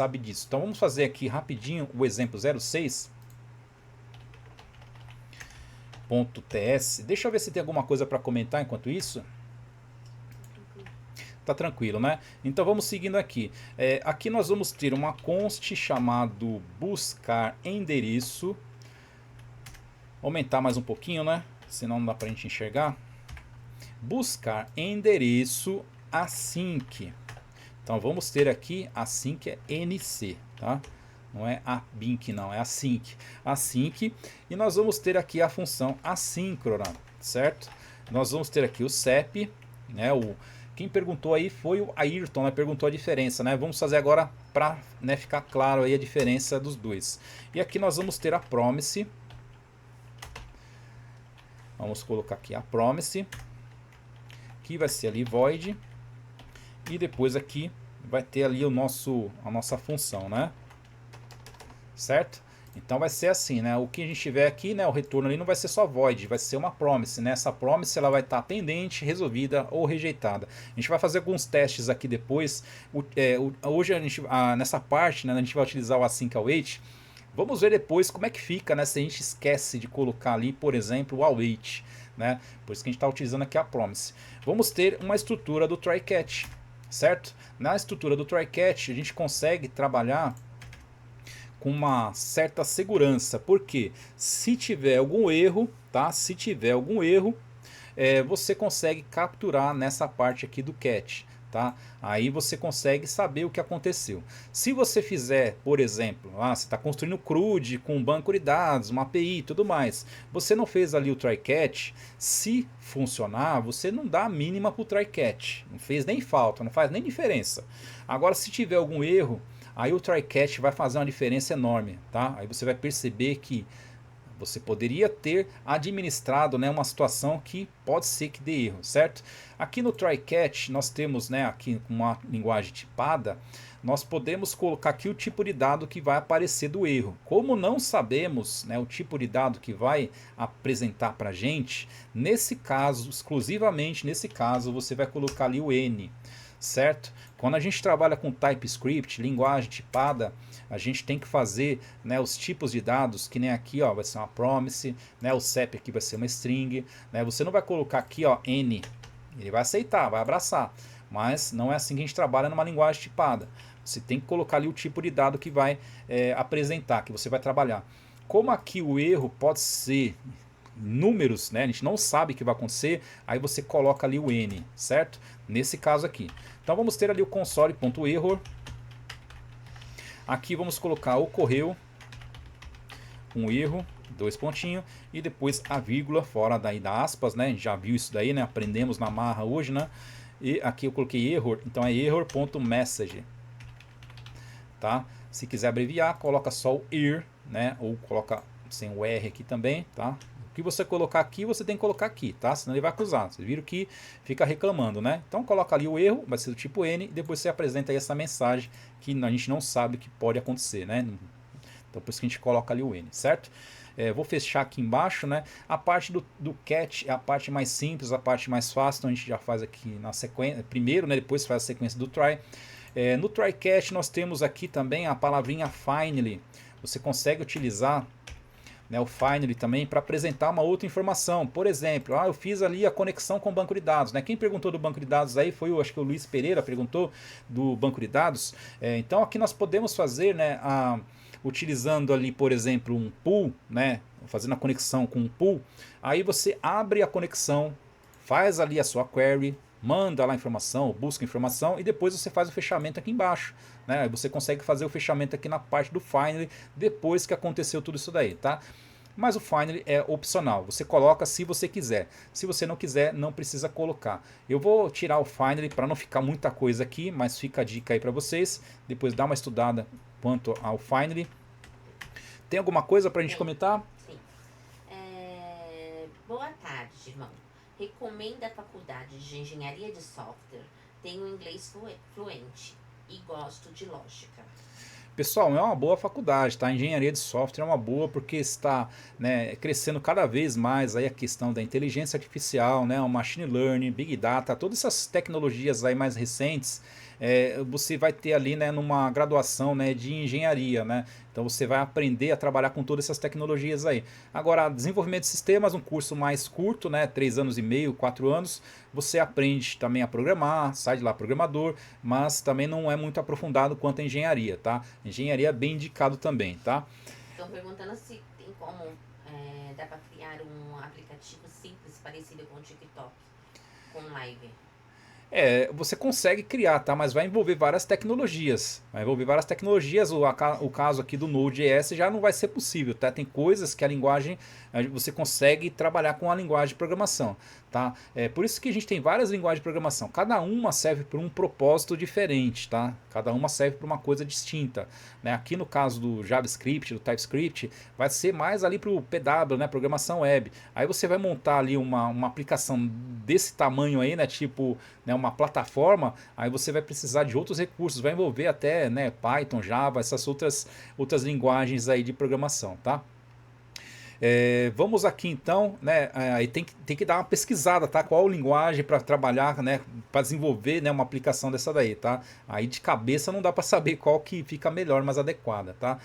sabe disso. Então vamos fazer aqui rapidinho o exemplo 06.ts. Deixa eu ver se tem alguma coisa para comentar enquanto isso. Tá tranquilo, né? Então vamos seguindo aqui. Aqui nós vamos ter uma const chamado buscar endereço. Aumentar mais um pouquinho, né? Senão não dá pra gente enxergar. Buscar endereço async. Então vamos ter aqui async é NC, tá? Não é abinc não, é async. Async, e nós vamos ter aqui a função assíncrona, certo? Nós vamos ter aqui o CEP, né? Quem perguntou aí foi o Ayrton, né? Perguntou a diferença, né? Vamos fazer agora para, né, ficar claro aí a diferença dos dois. E aqui nós vamos ter a promise. Vamos colocar aqui a promise, que vai ser ali void, e depois aqui vai ter ali a nossa função, né? Certo? Então vai ser assim, né? O que a gente tiver aqui, né? O retorno ali não vai ser só void, vai ser uma promise, né? Essa promise ela vai estar pendente, resolvida ou rejeitada. A gente vai fazer alguns testes aqui depois. Hoje nessa parte, né? A gente vai utilizar o async await. Vamos ver depois como é que fica, né? Se a gente esquece de colocar ali, por exemplo, o await, né? Por isso que a gente está utilizando aqui a promise. Vamos ter uma estrutura do try catch, certo? Na estrutura do try catch a gente consegue trabalhar com uma certa segurança, porque se tiver algum erro, tá? Se tiver algum erro, você consegue capturar nessa parte aqui do catch, tá? Aí você consegue saber o que aconteceu. Se você fizer, por exemplo, você está construindo CRUD com um banco de dados, uma API e tudo mais, você não fez ali o try catch, se funcionar, você não dá a mínima para o try catch, não fez nem falta, não faz nem diferença. Agora, se tiver algum erro, aí o try catch vai fazer uma diferença enorme, tá? Aí você vai perceber que você poderia ter administrado, né, uma situação que pode ser que dê erro, certo? Aqui no try catch nós temos, né, aqui uma linguagem tipada, nós podemos colocar aqui o tipo de dado que vai aparecer do erro. Como não sabemos, né, o tipo de dado que vai apresentar para a gente, nesse caso, exclusivamente nesse caso, você vai colocar ali o N, certo? Quando a gente trabalha com TypeScript, linguagem tipada, a gente tem que fazer, né, os tipos de dados, que nem aqui, ó, vai ser uma promise, né, o CEP aqui vai ser uma string, né, você não vai colocar aqui, ó, N, ele vai aceitar, vai abraçar, mas não é assim que a gente trabalha numa linguagem tipada. Você tem que colocar ali o tipo de dado que vai apresentar, que você vai trabalhar. Como aqui o erro pode ser números, né, a gente não sabe o que vai acontecer, aí você coloca ali o N, certo? Nesse caso aqui. Então vamos ter ali o console.error. Aqui vamos colocar ocorreu um erro, dois pontinhos, e depois a vírgula fora daí da aspas, né? Já viu isso daí, né? Aprendemos na marra hoje, né? E aqui eu coloquei error, então é error.message, tá? Se quiser abreviar, coloca só o ir, né? Ou coloca sem o R aqui também, tá? O que você colocar aqui, você tem que colocar aqui, tá? Senão ele vai acusar. Vocês viram que fica reclamando, né? Então coloca ali o erro, vai ser do tipo N, e depois você apresenta aí essa mensagem que a gente não sabe o que pode acontecer, né? Então por isso que a gente coloca ali o N, certo? Vou fechar aqui embaixo, né? A parte do catch é a parte mais simples, a parte mais fácil, então a gente já faz aqui na sequência, primeiro, né? Depois faz a sequência do try. No try catch nós temos aqui também a palavrinha finally. Você consegue utilizar, né, o finally também para apresentar uma outra informação. Por exemplo, eu fiz ali a conexão com o banco de dados, né? Quem perguntou do banco de dados aí foi, acho que o Luiz Pereira perguntou do banco de dados. Então aqui nós podemos fazer, né, utilizando ali, por exemplo, um pool, né, fazendo a conexão com um pool. Aí você abre a conexão, faz ali a sua query, manda lá a informação, busca informação e depois você faz o fechamento aqui embaixo, né? Você consegue fazer o fechamento aqui na parte do finally depois que aconteceu tudo isso daí, tá? Mas o finally é opcional, você coloca se você quiser. Se você não quiser, não precisa colocar. Eu vou tirar o finally para não ficar muita coisa aqui, mas fica a dica aí para vocês. Depois dá uma estudada quanto ao finally. Tem alguma coisa para a gente comentar? Sim. Boa tarde, irmão. Recomendo a faculdade de engenharia de software. Tenho inglês fluente e gosto de lógica. Pessoal, é uma boa faculdade, tá? A engenharia de software é uma boa porque está, né, crescendo cada vez mais aí a questão da inteligência artificial, né, o machine learning, big data, todas essas tecnologias aí mais recentes, você vai ter ali, né, numa graduação, né, de engenharia, né? Então você vai aprender a trabalhar com todas essas tecnologias aí. Agora, desenvolvimento de sistemas, um curso mais curto, né, 3 anos e meio, 4 anos, você aprende também a programar, sai de lá programador, mas também não é muito aprofundado quanto a engenharia, tá? Engenharia é bem indicado também, tá? Estão perguntando se tem como dá para criar um aplicativo simples parecido com o TikTok, com live. Você consegue criar, tá? Mas vai envolver várias tecnologias. Vai envolver várias tecnologias. O caso aqui do Node.js já não vai ser possível, tá? Tem coisas que a linguagem você consegue trabalhar com a linguagem de programação, tá? É por isso que a gente tem várias linguagens de programação. Cada uma serve para um propósito diferente, tá? Cada uma serve para uma coisa distinta, né? Aqui no caso do JavaScript, do TypeScript, vai ser mais ali para o PW, né? Programação web. Aí você vai montar ali uma aplicação desse tamanho aí, né? Tipo, né, uma plataforma, aí você vai precisar de outros recursos, vai envolver até, né, Python, Java, essas outras linguagens aí de programação, tá? Vamos aqui então, né? Aí tem que dar uma pesquisada, tá? Qual linguagem para trabalhar, né? Para desenvolver, né, uma aplicação dessa daí, tá? Aí de cabeça não dá para saber qual que fica melhor, mais adequada, tá?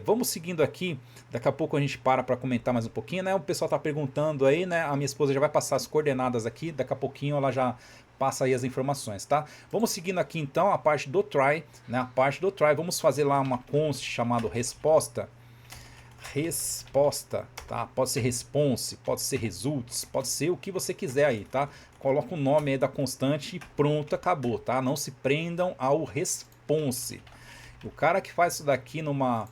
Vamos seguindo aqui. Daqui a pouco a gente para comentar mais um pouquinho, né? O pessoal tá perguntando aí, né? A minha esposa já vai passar as coordenadas aqui. Daqui a pouquinho ela já passa aí as informações, tá? Vamos seguindo aqui então a parte do try, né? A parte do try, vamos fazer lá uma const chamado resposta, tá? Pode ser response, pode ser results, pode ser o que você quiser aí, tá? Coloca o nome aí da constante e pronto, acabou, tá? Não se prendam ao response. O cara que faz isso daqui numa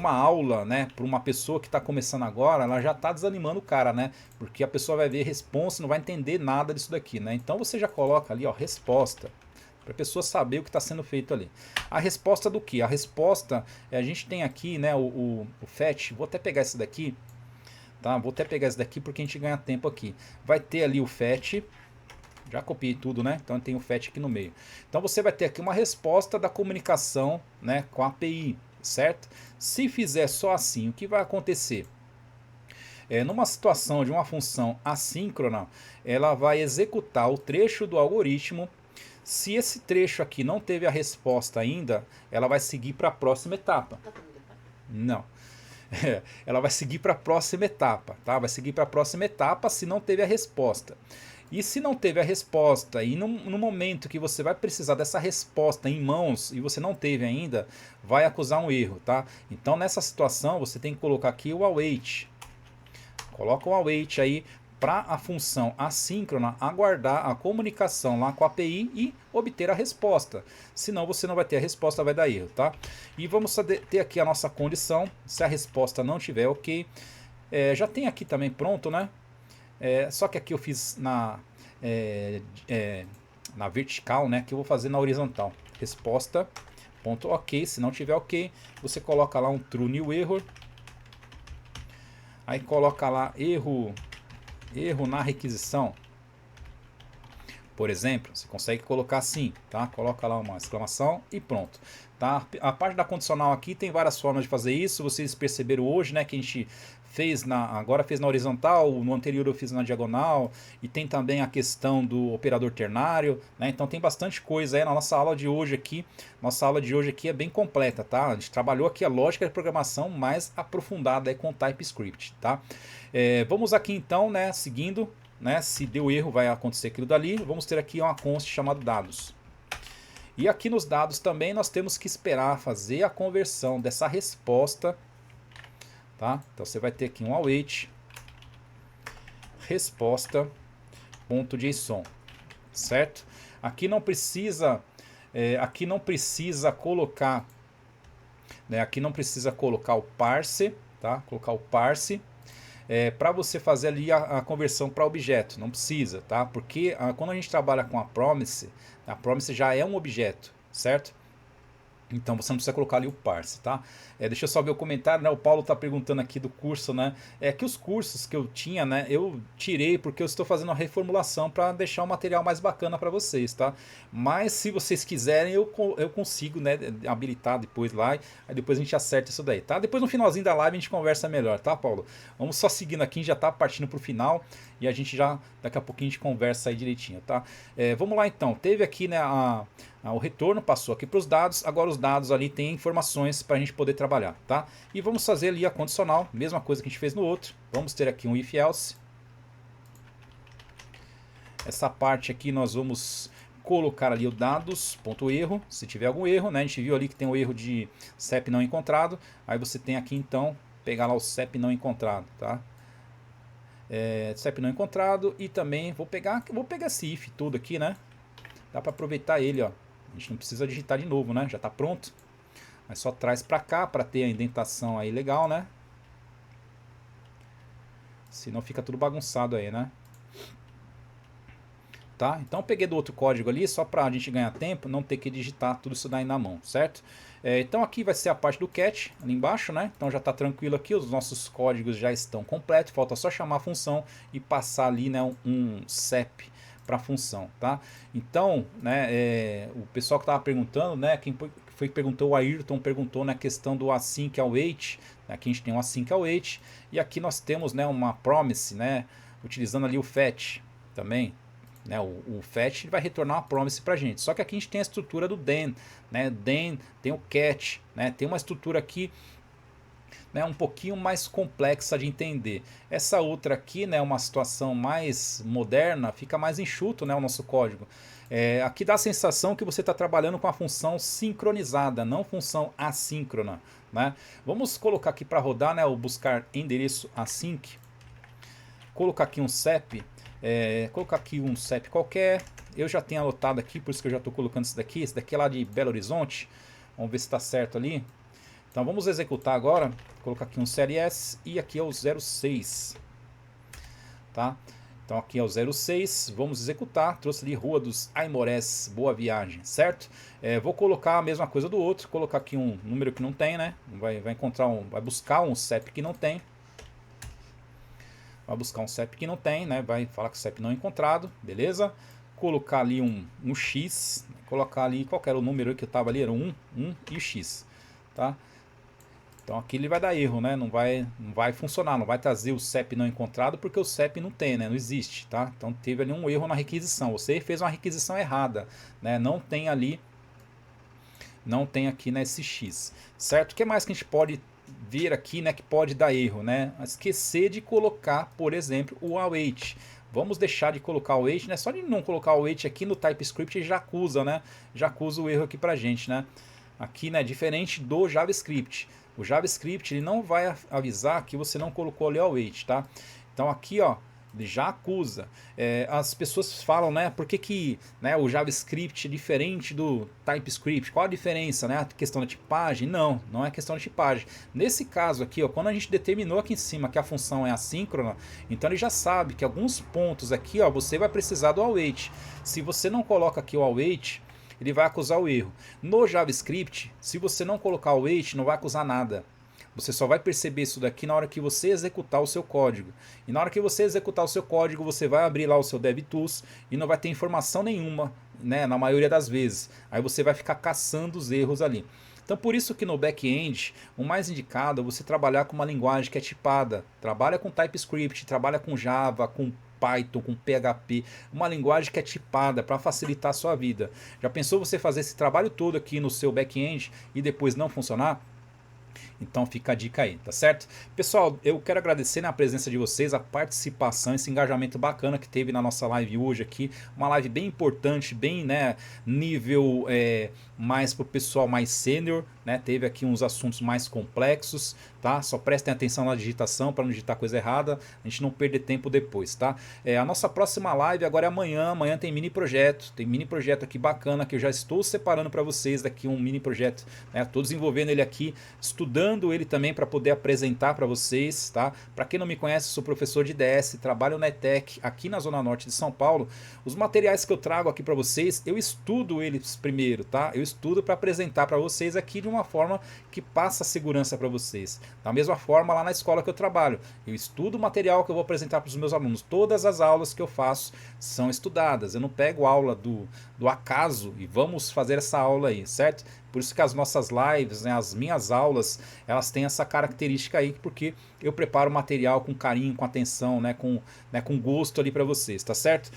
aula, né, para uma pessoa que está começando agora, ela já está desanimando o cara, né? Porque a pessoa vai ver resposta, não vai entender nada disso daqui, né? Então você já coloca ali, ó, resposta, para a pessoa saber o que está sendo feito ali. A resposta do que? A resposta, a gente tem aqui, né, o fetch, vou até pegar esse daqui, tá? Vou até pegar esse daqui porque a gente ganha tempo aqui. Vai ter ali o fetch, já copiei tudo, né? Então tem o fetch aqui no meio. Então você vai ter aqui uma resposta da comunicação, né, com a API, certo? Se fizer só assim, o que vai acontecer? Numa situação de uma função assíncrona, ela vai executar o trecho do algoritmo. Se esse trecho aqui não teve a resposta ainda, ela vai seguir para a próxima etapa. Não. Ela vai seguir para a próxima etapa, tá? Vai seguir para a próxima etapa se não teve a resposta. E se não teve a resposta, e no momento que você vai precisar dessa resposta em mãos e você não teve ainda, vai acusar um erro, tá? Então nessa situação você tem que colocar aqui o await. Coloca o await aí para a função assíncrona aguardar a comunicação lá com a API e obter a resposta. Senão você não vai ter a resposta, vai dar erro, tá? E vamos ter aqui a nossa condição. Se a resposta não tiver ok, já tem aqui também pronto, né? Só que aqui eu fiz na vertical, né? Que eu vou fazer na horizontal. Resposta ponto ok. Se não tiver ok, você coloca lá um true new error. Aí coloca lá erro na requisição. Por exemplo, você consegue colocar assim, tá? Coloca lá uma exclamação e pronto, tá? A parte da condicional aqui tem várias formas de fazer isso. Vocês perceberam hoje, né, que a gente agora fez na horizontal, no anterior eu fiz na diagonal, e tem também a questão do operador ternário, né? Então tem bastante coisa aí na nossa aula de hoje aqui. Nossa aula de hoje aqui é bem completa, tá? A gente trabalhou aqui a lógica de programação mais aprofundada aí com TypeScript, tá? Vamos aqui então, né, seguindo, né, se deu erro vai acontecer aquilo dali. Vamos ter aqui uma const chamada dados. E aqui nos dados também nós temos que esperar fazer a conversão dessa resposta, tá? Então você vai ter aqui um await resposta.json, certo? Aqui não precisa colocar, né, aqui não precisa colocar o parse, tá? Colocar o parse para você fazer ali a conversão para objeto, não precisa, tá? Porque quando a gente trabalha com a promise já é um objeto, certo? Então você não precisa colocar ali o parse, tá? Deixa eu só ver o comentário, né? O Paulo tá perguntando aqui do curso, né? Que os cursos que eu tinha, né? Eu tirei porque eu estou fazendo uma reformulação para deixar o material mais bacana para vocês, tá? Mas se vocês quiserem, eu consigo, né? Habilitar depois lá, aí depois a gente acerta isso daí, tá? Depois no finalzinho da live a gente conversa melhor, tá, Paulo? Vamos só seguindo aqui, já tá partindo pro final e a gente já, daqui a pouquinho a gente conversa aí direitinho, tá? Vamos lá então, teve aqui, né, O retorno passou aqui para os dados, agora os dados ali tem informações para a gente poder trabalhar, tá? E vamos fazer ali a condicional, mesma coisa que a gente fez no outro. Vamos ter aqui um if else. Essa parte aqui nós vamos colocar ali o dados.erro, se tiver algum erro, né? A gente viu ali que tem o erro de CEP não encontrado, aí você tem aqui então, pegar lá o CEP não encontrado, tá? CEP não encontrado, e também vou pegar esse if todo aqui, né? Dá para aproveitar ele, ó. A gente não precisa digitar de novo, né? Já está pronto. Mas só traz para cá para ter a indentação aí legal, né? Senão fica tudo bagunçado aí, né? Tá? Então eu peguei do outro código ali só para a gente ganhar tempo, não ter que digitar tudo isso daí na mão, certo? Então aqui vai ser a parte do catch, ali embaixo, né? Então já está tranquilo aqui, os nossos códigos já estão completos, falta só chamar a função e passar ali, né, um CEP para a função, tá? Então, né, o pessoal que estava perguntando, né, quem foi que perguntou, o Ayrton perguntou na questão do async await, aqui a gente tem um async await, e aqui nós temos, né, uma promise, né, utilizando ali o fetch também, né, o fetch vai retornar uma promise para a gente, só que aqui a gente tem a estrutura do then, né, then tem o catch, né, tem uma estrutura aqui, né, um pouquinho mais complexa de entender. Essa outra aqui, né, uma situação mais moderna, fica mais enxuto, né, o nosso código. Aqui dá a sensação que você está trabalhando com a função sincronizada, não função assíncrona, né? Vamos colocar aqui para rodar, né, o buscar endereço async, colocar aqui um CEP, colocar aqui um CEP qualquer, eu já tenho anotado aqui, por isso que eu já estou colocando esse daqui é lá de Belo Horizonte, vamos ver se está certo ali. Então vamos executar agora, colocar aqui um CLS e aqui é o 06, tá? Então aqui é o 06, vamos executar, trouxe ali Rua dos Aimorés, Boa Viagem, certo? Vou colocar a mesma coisa do outro, colocar aqui um número que não tem, né? Vai buscar um CEP que não tem. Vai buscar um CEP que não tem, né? Vai falar que o CEP não é encontrado, beleza? Colocar ali um X, colocar ali, qual que era o número que eu estava ali? Era 1 e o X, tá? Então aqui ele vai dar erro, né? Não vai funcionar, não vai trazer o CEP não encontrado porque o CEP não tem, né? Não existe, tá? Então teve ali um erro na requisição. Você fez uma requisição errada, né? Não tem ali, não tem aqui nesse X, certo? O que mais que a gente pode ver aqui, né? Que pode dar erro, né? Esquecer de colocar, por exemplo, o await. Vamos deixar de colocar o await, né? Só de não colocar o await aqui no TypeScript já acusa, né? Já acusa o erro aqui pra gente, né? Aqui, né? Diferente do JavaScript. O JavaScript ele não vai avisar que você não colocou ali o await, tá? Então aqui, ó, ele já acusa. As pessoas falam, né? Por que, né, o JavaScript é diferente do TypeScript? Qual a diferença, né? A questão da tipagem? Não, não é questão de tipagem. Nesse caso aqui, ó, quando a gente determinou aqui em cima que a função é assíncrona, então ele já sabe que alguns pontos aqui, ó, você vai precisar do await. Se você não coloca aqui o await, ele vai acusar o erro. No JavaScript, se você não colocar o await, não vai acusar nada. Você só vai perceber isso daqui na hora que você executar o seu código. E na hora que você executar o seu código, você vai abrir lá o seu DevTools e não vai ter informação nenhuma, né, na maioria das vezes. Aí você vai ficar caçando os erros ali. Então por isso que no back-end, o mais indicado é você trabalhar com uma linguagem que é tipada. Trabalha com TypeScript, trabalha com Java, com Python, com PHP, uma linguagem que é tipada para facilitar a sua vida. Já pensou você fazer esse trabalho todo aqui no seu back-end e depois não funcionar? Então fica a dica aí, tá certo? Pessoal, eu quero agradecer, né, a presença de vocês, a participação, esse engajamento bacana que teve na nossa live hoje aqui. Uma live bem importante, bem, né, nível mais pro pessoal mais sênior, né? Teve aqui uns assuntos mais complexos, tá? Só prestem atenção na digitação para não digitar coisa errada, a gente não perder tempo depois, tá? A nossa próxima live agora é amanhã. Amanhã tem mini projeto aqui bacana que eu já estou separando para vocês daqui, um mini projeto, né? Estou desenvolvendo ele aqui, estudando ele também para poder apresentar para vocês, tá? Para quem não me conhece, sou professor de DS, trabalho na ETEC aqui na Zona Norte de São Paulo. Os materiais que eu trago aqui para vocês, eu estudo eles primeiro, tá? Eu estudo para apresentar para vocês aqui de uma forma que passa segurança para vocês. Da mesma forma lá na escola que eu trabalho, eu estudo o material que eu vou apresentar para os meus alunos. Todas as aulas que eu faço são estudadas. Eu não pego aula do acaso e vamos fazer essa aula aí, certo? Por isso que as nossas lives, né, as minhas aulas, elas têm essa característica aí, porque eu preparo o material com carinho, com atenção, né, com gosto ali para vocês, tá certo?